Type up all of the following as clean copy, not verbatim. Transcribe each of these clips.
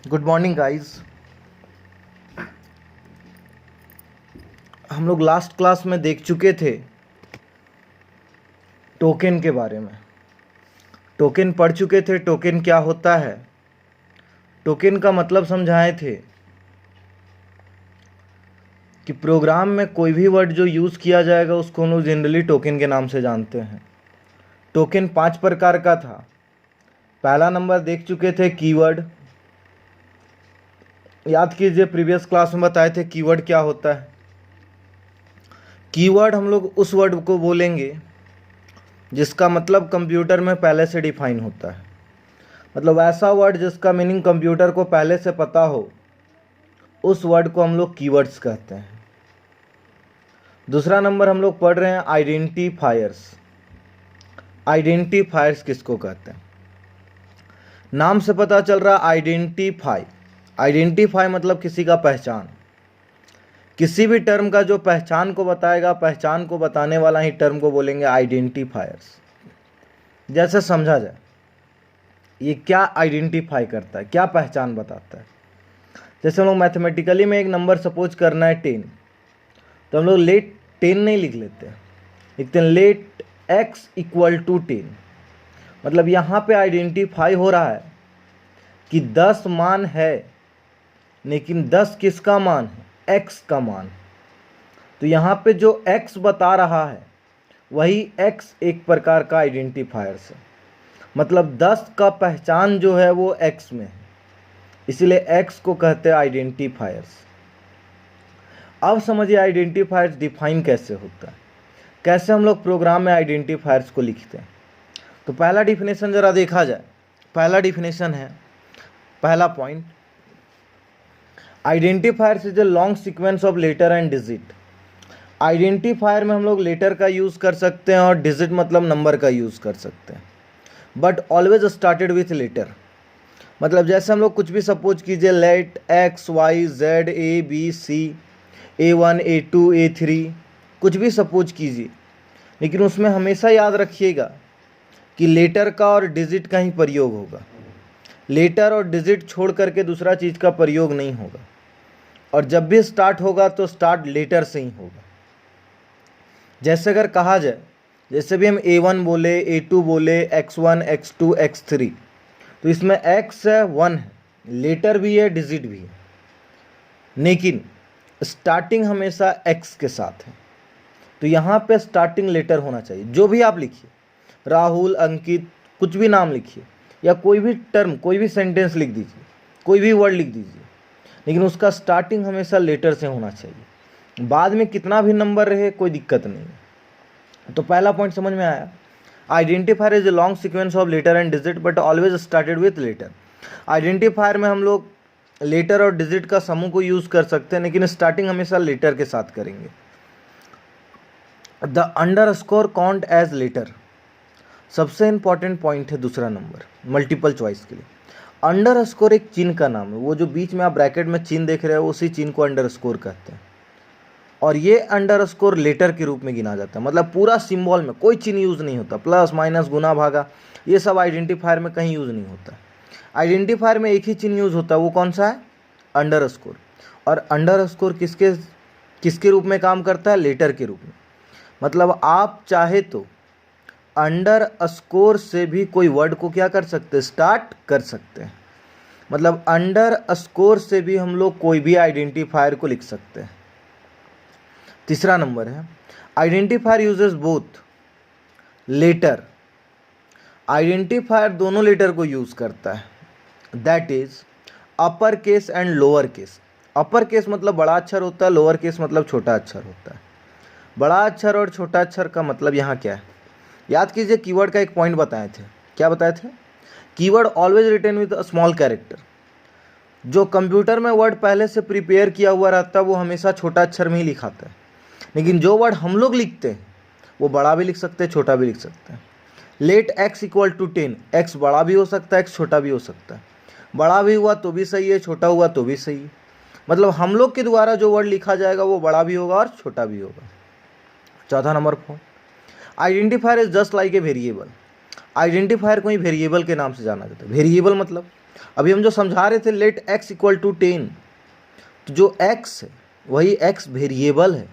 Good morning guys. हम लोग last class में देख चुके थे टोकन के बारे में। टोकन पढ़ चुके थे, टोकन क्या होता है, टोकन का मतलब समझाए थे कि प्रोग्राम में कोई भी वर्ड जो यूज़ किया जाएगा उसको हम लोग जनरली टोकन के नाम से जानते हैं। टोकन 5 प्रकार का था। पहला नंबर देख चुके थे कीवर्ड। याद कीजिए, प्रीवियस क्लास में बताए थे कीवर्ड क्या होता है। कीवर्ड हम लोग उस वर्ड को बोलेंगे जिसका मतलब कंप्यूटर में पहले से डिफाइन होता है, मतलब ऐसा वर्ड जिसका मीनिंग कंप्यूटर को पहले से पता हो, उस वर्ड को हम लोग कीवर्ड्स कहते हैं। दूसरा नंबर हम लोग पढ़ रहे हैं आइडेंटिफायर्स। आइडेंटिफायर्स किसको कहते हैं? नाम से पता चल रहा आइडेंटिफाई। आइडेंटिफाई मतलब किसी का पहचान। किसी भी टर्म का जो पहचान को बताएगा, पहचान को बताने वाला ही टर्म को बोलेंगे आइडेंटिफायर्स। जैसे समझा जाए, ये क्या आइडेंटिफाई करता है, क्या पहचान बताता है। जैसे हम लोग मैथमेटिकली में एक नंबर सपोज करना है 10, तो हम लोग लेट 10 नहीं लिख लेते, लिखते हैं लेट x इक्वल टू 10। मतलब यहाँ पे आइडेंटिफाई हो रहा है कि 10 मान है, लेकिन 10 किसका मान है? x का मान। तो यहाँ पे जो x बता रहा है वही x एक प्रकार का आइडेंटिफायर है। मतलब 10 का पहचान जो है वो x में है, इसलिए x को कहते हैं आइडेंटिफायर्स। अब समझिए आइडेंटिफायर्स डिफाइन कैसे होता है, कैसे हम लोग प्रोग्राम में आइडेंटिफायर्स को लिखते हैं। तो पहला डिफिनेशन ज़रा देखा जाए। पहला डिफिनेशन है, पहला point, identifiers is a long sequence of letter and digit. Identifier में हम लोग लेटर का यूज़ कर सकते हैं और डिजिट मतलब नंबर का यूज़ कर सकते हैं, but always started with letter. मतलब जैसे हम लोग कुछ भी सपोज कीजिए, let X Y Z A B C A1 A2 A3 कुछ भी सपोज कीजिए, लेकिन उसमें हमेशा याद रखिएगा कि लेटर का और डिजिट का ही प्रयोग होगा। लेटर और डिजिट छोड़ करके दूसरा चीज़ का प्रयोग नहीं होगा, और जब भी स्टार्ट होगा तो स्टार्ट लेटर से ही होगा। जैसे अगर कहा जाए, जैसे भी हम A1 बोले, A2 बोले, X1 X2 X3, तो इसमें X है, 1 है, लेटर भी है, डिजिट भी है, लेकिन स्टार्टिंग हमेशा X के साथ है। तो यहाँ पे स्टार्टिंग लेटर होना चाहिए। जो भी आप लिखिए, राहुल, अंकित, कुछ भी नाम लिखिए, या कोई भी टर्म, कोई भी सेंटेंस लिख दीजिए, कोई भी वर्ड लिख दीजिए, लेकिन उसका स्टार्टिंग हमेशा लेटर से होना चाहिए। बाद में कितना भी नंबर रहे कोई दिक्कत नहीं है। तो पहला पॉइंट समझ में आया। Identifier is a long sequence of letter and digit but always started with letter. Identifier में हम लोग लेटर और डिजिट का समूह को यूज़ कर सकते हैं, लेकिन स्टार्टिंग हमेशा लेटर के साथ करेंगे। The underscore count as letter, सबसे इंपॉर्टेंट पॉइंट है दूसरा नंबर मल्टीपल चॉइस के लिए। अंडरस्कोर एक चिन्ह का नाम है, वो जो बीच में आप ब्रैकेट में चिन्ह देख रहे हो उसी चिन्ह को अंडरस्कोर कहते हैं, और ये अंडरस्कोर लेटर के रूप में गिना जाता है। मतलब पूरा सिंबल में कोई चिन्ह यूज़ नहीं होता, प्लस माइनस गुना भागा ये सब आइडेंटिफायर में कहीं यूज़ नहीं होता। आइडेंटिफायर में एक ही चिन्ह यूज़ होता है, वो कौन सा है? अंडरस्कोर। और अंडरस्कोर किसके किसके रूप में काम करता है? लेटर के रूप में। मतलब आप चाहे तो अंडरस्कोर से भी कोई वर्ड को क्या कर सकते हैं? स्टार्ट कर सकते हैं। मतलब अंडरस्कोर से भी हम लोग कोई भी आइडेंटिफायर को लिख सकते हैं। तीसरा नंबर है identifier uses both letter. Identifier दोनों लेटर को यूज़ करता है, that is upper case and lower case. Upper case मतलब बड़ा अक्षर होता है, लोअर केस मतलब छोटा अक्षर होता है। बड़ा अक्षर और छोटा अक्षर का मतलब यहाँ क्या है? याद कीजिए, कीवर्ड का एक पॉइंट बताए थे। क्या बताए थे? Keyword always written with a small character. जो कंप्यूटर में वर्ड पहले से प्रिपेयर किया हुआ रहता है वो हमेशा छोटा अक्षर में ही लिखाता है, लेकिन जो वर्ड हम लोग लिखते हैं वो बड़ा भी लिख सकते हैं, छोटा भी लिख सकते हैं। Let x equal to 10, x बड़ा भी हो सकता है, x छोटा भी हो सकता है। बड़ा भी हुआ तो भी सही है, छोटा हुआ तो भी सही है। मतलब हम लोग के द्वारा जो वर्ड लिखा जाएगा वो बड़ा भी होगा और छोटा भी होगा। चौथा number form, identifier is just like a variable. Identifier को ही वेरिएबल के नाम से जाना जाता है। वेरिएबल मतलब अभी हम जो समझा रहे थे लेट x इक्वल टू 10, तो जो x है वही x वेरिएबल है,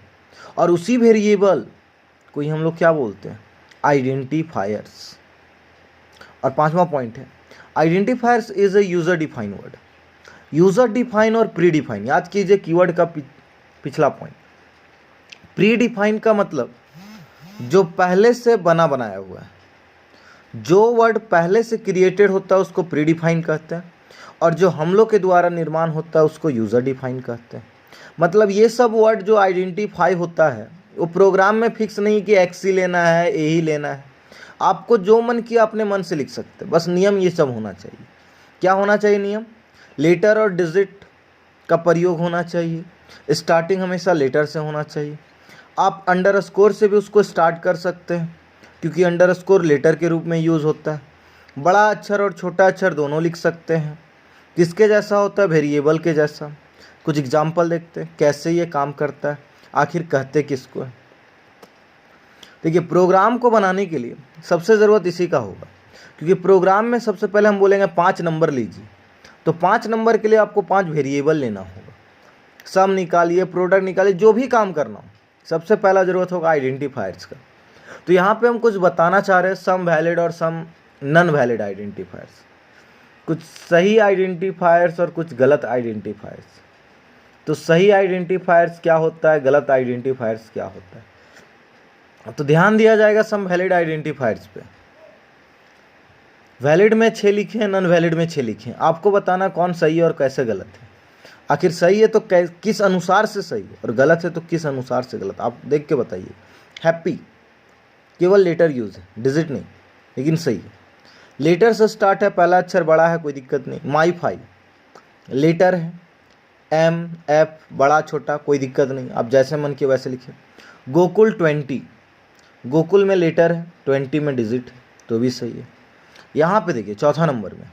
और उसी वेरिएबल को ही हम लोग क्या बोलते हैं, आइडेंटिफायर्स। और पांचवा पॉइंट है identifiers is a user define word. User define और प्री डिफाइन, याद कीजिए कीवर्ड का पिछला पॉइंट। प्री डिफाइन का मतलब जो पहले से बना बनाया हुआ है, जो वर्ड पहले से क्रिएटेड होता है उसको प्री डिफाइन कहते हैं, और जो हम लोग के द्वारा निर्माण होता है उसको यूजर डिफाइन कहते हैं। मतलब ये सब वर्ड जो आइडेंटिफाई होता है वो प्रोग्राम में फिक्स नहीं कि एक्स ही लेना है, ए ही लेना है, आपको जो मन किया अपने मन से लिख सकते हैं। बस नियम ये सब होना चाहिए। क्या होना चाहिए नियम? लेटर और डिजिट का प्रयोग होना चाहिए, स्टार्टिंग हमेशा लेटर से होना चाहिए। आप अंडरस्कोर से भी उसको स्टार्ट कर सकते हैं क्योंकि अंडरस्कोर लेटर के रूप में यूज़ होता है। बड़ा अक्षर और छोटा अक्षर दोनों लिख सकते हैं। किसके जैसा होता है? वेरिएबल के जैसा। कुछ एग्जाम्पल देखते हैं कैसे ये काम करता है, आखिर कहते किसको है। देखिए प्रोग्राम को बनाने के लिए सबसे ज़रूरत इसी का होगा, क्योंकि प्रोग्राम में सबसे पहले हम बोलेंगे 5 नंबर लीजिए, तो 5 नंबर के लिए आपको 5 वेरिएबल लेना होगा। सम निकालिए, प्रोडक्ट निकालिए, जो भी काम करना हो, सबसे पहला ज़रूरत होगा आइडेंटिफायर्स का। तो यहाँ पे हम कुछ बताना चाह रहे हैं, सम वैलिड और सम नॉन वैलिड आइडेंटिफायर्स, कुछ सही आइडेंटिफायर्स और कुछ गलत आइडेंटिफायर्स। तो सही आइडेंटिफायर्स क्या होता है, गलत आइडेंटिफायर्स क्या होता है, तो ध्यान दिया जाएगा सम वैलिड आइडेंटिफायर्स पे। वैलिड में 6 लिखे हैं, नॉन वैलिड में 6 लिखे हैं। आपको बताना कौन सही है और कैसे गलत है। आखिर सही है तो किस अनुसार से सही है, और गलत है तो किस अनुसार से गलत, आप देख के बताइए। हैप्पी केवल लेटर यूज है, डिजिट नहीं, लेकिन सही है। लेटर से स्टार्ट है, पहला अक्षर बड़ा है, कोई दिक्कत नहीं। माई फाइल लेटर है, एम एफ बड़ा छोटा कोई दिक्कत नहीं, आप जैसे मन किए वैसे लिखे। गोकुल 20, गोकुल में लेटर है, 20 में डिजिट है, तो भी सही है। यहाँ पे देखिए चौथा नंबर में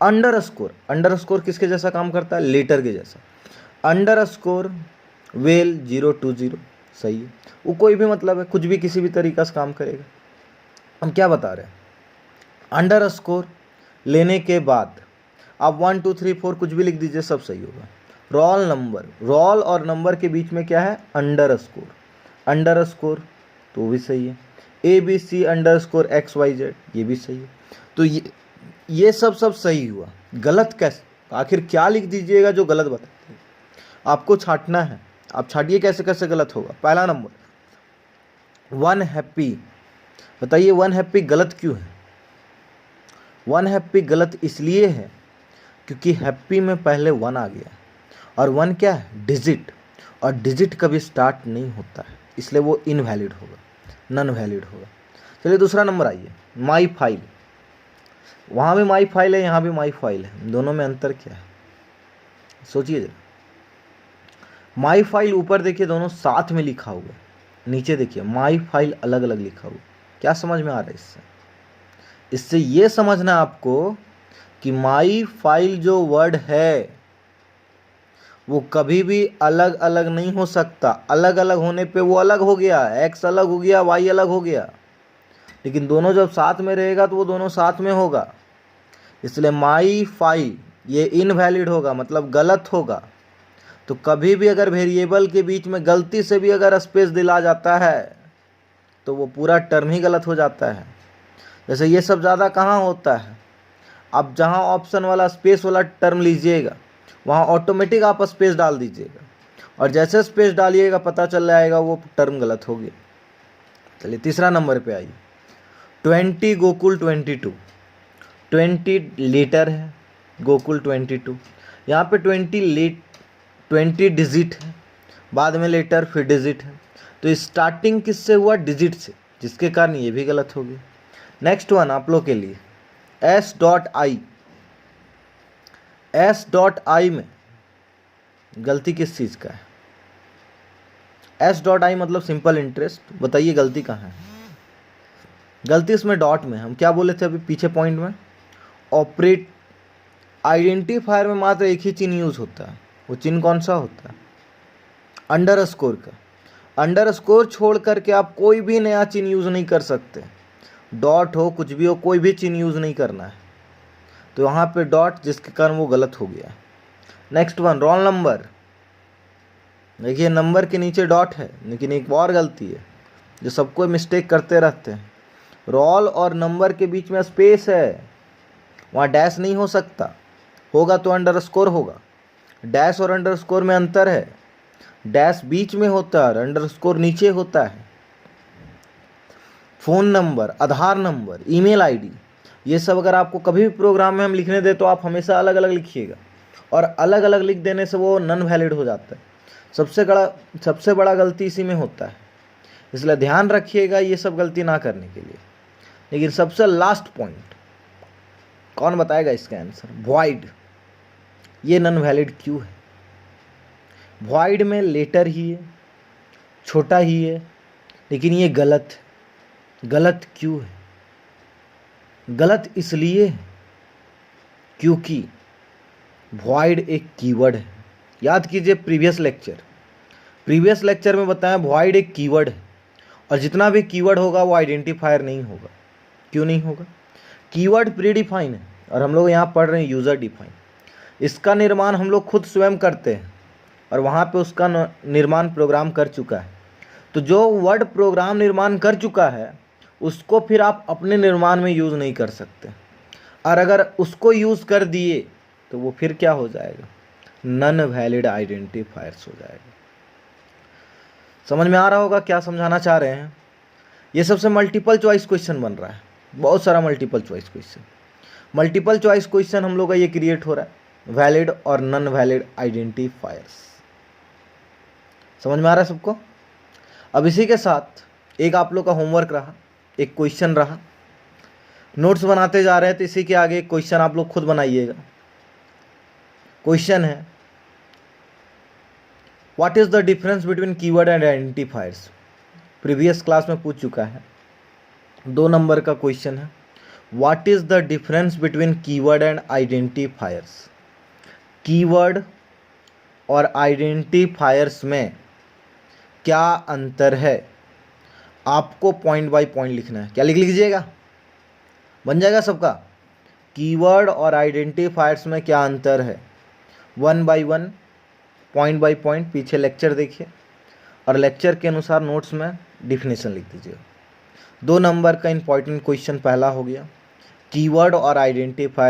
अंडरस्कोर। अंडरस्कोर किसके जैसा काम करता है? लेटर के जैसा। अंडरस्कोर वेल 020 सही है, वो कोई भी मतलब है, कुछ भी किसी भी तरीका से काम करेगा। हम क्या बता रहे हैं, अंडरस्कोर लेने के बाद आप 1 2 3 4 कुछ भी लिख दीजिए, सब सही होगा। रोल नंबर, रोल और नंबर के बीच में क्या है? अंडरस्कोर। अंडरस्कोर तो भी सही है। ABC अंडरस्कोर XYZ ये भी सही है। तो ये सब सही हुआ। गलत कैसे? आखिर क्या लिख दीजिएगा जो गलत बताते हैं, आपको छांटना है। आप छाटिए कैसे कैसे गलत होगा। पहला नंबर 1 हैप्पी, बताइए 1 हैप्पी गलत क्यों है? 1 हैप्पी गलत इसलिए है क्योंकि हैप्पी में पहले 1 आ गया, और 1 क्या है? डिजिट, और डिजिट कभी स्टार्ट नहीं होता है, इसलिए वो इनवैलिड होगा, नॉन वैलिड होगा। चलिए दूसरा नंबर आइए, माई फाइल। वहाँ भी माई फाइल है, यहाँ भी माई फाइल है, दोनों में अंतर क्या है सोचिए जरा। माई फाइल ऊपर देखिए दोनों साथ में लिखा हुआ है, नीचे देखिए माई फाइल अलग अलग लिखा हुआ। क्या समझ में आ रहा है इससे? इससे ये समझना आपको कि माई फाइल जो वर्ड है वो कभी भी अलग अलग नहीं हो सकता। अलग अलग होने पे वो अलग हो गया, एक्स अलग हो गया, वाई अलग हो गया, लेकिन दोनों जब साथ में रहेगा तो वो दोनों साथ में होगा। इसलिए माई फाइल ये इनवैलिड होगा, मतलब गलत होगा। तो कभी भी अगर वेरिएबल के बीच में गलती से भी अगर स्पेस दिला जाता है तो वो पूरा टर्म ही गलत हो जाता है। जैसे ये सब ज़्यादा कहाँ होता है, आप जहाँ ऑप्शन वाला स्पेस वाला टर्म लीजिएगा वहाँ ऑटोमेटिक आप स्पेस डाल दीजिएगा, और जैसे स्पेस डालिएगा पता चल जाएगा वो टर्म गलत हो गया। चलिए तीसरा नंबर पे आइए, 20 गोकुल 22। 20 लेटर है, गोकुल 22। यहाँ पे 20 डिजिट है, बाद में लेटर फिर डिजिट है, तो स्टार्टिंग किससे हुआ? डिजिट से, जिसके कारण ये भी गलत हो गया। नेक्स्ट वन आप लोग के लिए S.I। S.I में गलती किस चीज़ का है? S.I मतलब सिंपल इंटरेस्ट, बताइए गलती कहाँ है? गलती इसमें डॉट में। हम क्या बोले थे अभी पीछे पॉइंट में? ऑपरेट आइडेंटिफायर में मात्र एक ही चिन्ह यूज होता है, वो चिन्ह कौन सा होता है? अंडरस्कोर का। अंडरस्कोर छोड़ करके आप कोई भी नया चिन्ह यूज नहीं कर सकते। डॉट हो, कुछ भी हो, कोई भी चिन्ह यूज़ नहीं करना है। तो यहाँ पे डॉट, जिसके कारण वो गलत हो गया। Next one, roll number. देखिए नंबर के नीचे डॉट है, लेकिन एक और गलती है जो सबको मिस्टेक करते रहते हैं। रोल और नंबर के बीच में स्पेस है, वहाँ डैश नहीं हो सकता, होगा तो अंडरस्कोर होगा। डैश और अंडरस्कोर में अंतर है, डैश बीच में होता है, अंडरस्कोर नीचे होता है। फ़ोन नंबर, आधार नंबर, ईमेल आईडी, ये सब अगर आपको कभी भी प्रोग्राम में हम लिखने दें तो आप हमेशा अलग अलग लिखिएगा, और अलग अलग लिख देने से वो नॉन वैलिड हो जाता है। सबसे बड़ा गलती इसी में होता है, इसलिए ध्यान रखिएगा ये सब गलती ना करने के लिए। लेकिन सबसे लास्ट पॉइंट, कौन बताएगा इसका आंसर? वॉइड। ये नॉन वैलिड क्यों है? वॉइड में लेटर ही है, छोटा ही है, लेकिन ये गलत है। गलत क्यों है? गलत इसलिए है क्योंकि वॉइड एक कीवर्ड है। याद कीजिए प्रीवियस लेक्चर में बताया वॉइड एक कीवर्ड है, और जितना भी कीवर्ड होगा वो आइडेंटिफायर नहीं होगा। क्यों नहीं होगा? कीवर्ड प्री डिफाइन है, और हम लोग यहाँ पढ़ रहे हैं यूज़र डिफाइन। इसका निर्माण हम लोग खुद स्वयं करते हैं, और वहाँ पे उसका निर्माण प्रोग्राम कर चुका है। तो जो वर्ड प्रोग्राम निर्माण कर चुका है उसको फिर आप अपने निर्माण में यूज़ नहीं कर सकते, और अगर उसको यूज़ कर दिए तो वो फिर क्या हो जाएगा? नॉन वैलिड आइडेंटिफायर्स हो जाएगा। समझ में आ रहा होगा क्या समझाना चाह रहे हैं? ये सबसे मल्टीपल चॉइस क्वेश्चन बन रहा है, बहुत सारा मल्टीपल चॉइस क्वेश्चन हम लोग का ये क्रिएट हो रहा है, वैलिड और नॉन वैलिड आइडेंटिफायर्स। समझ में आ रहा है सबको? अब इसी के साथ एक आप लोग का होमवर्क रहा, एक क्वेश्चन रहा। नोट्स बनाते जा रहे हैं तो इसी के आगे एक क्वेश्चन आप लोग खुद बनाइएगा। क्वेश्चन है, what is the difference between keyword and identifiers? Previous class में पूछ चुका है, 2 नंबर का क्वेश्चन है। What is the difference between keyword and identifiers? Keyword और आइडेंटिफायर्स में क्या अंतर है? आपको पॉइंट बाय पॉइंट लिखना है। क्या लिख लीजिएगा? बन जाएगा सबका? कीवर्ड और आइडेंटिफायर्स में क्या अंतर है? 1 बाय 1, पॉइंट बाय पॉइंट। पीछे लेक्चर देखिए, और लेक्चर के अनुसार नोट्स में डिफिनेशन लिख दीजिएगा। 2 नंबर का इंपॉर्टेंट क्वेश्चन पहला हो गया, कीवर्ड और आइडेंटिफायर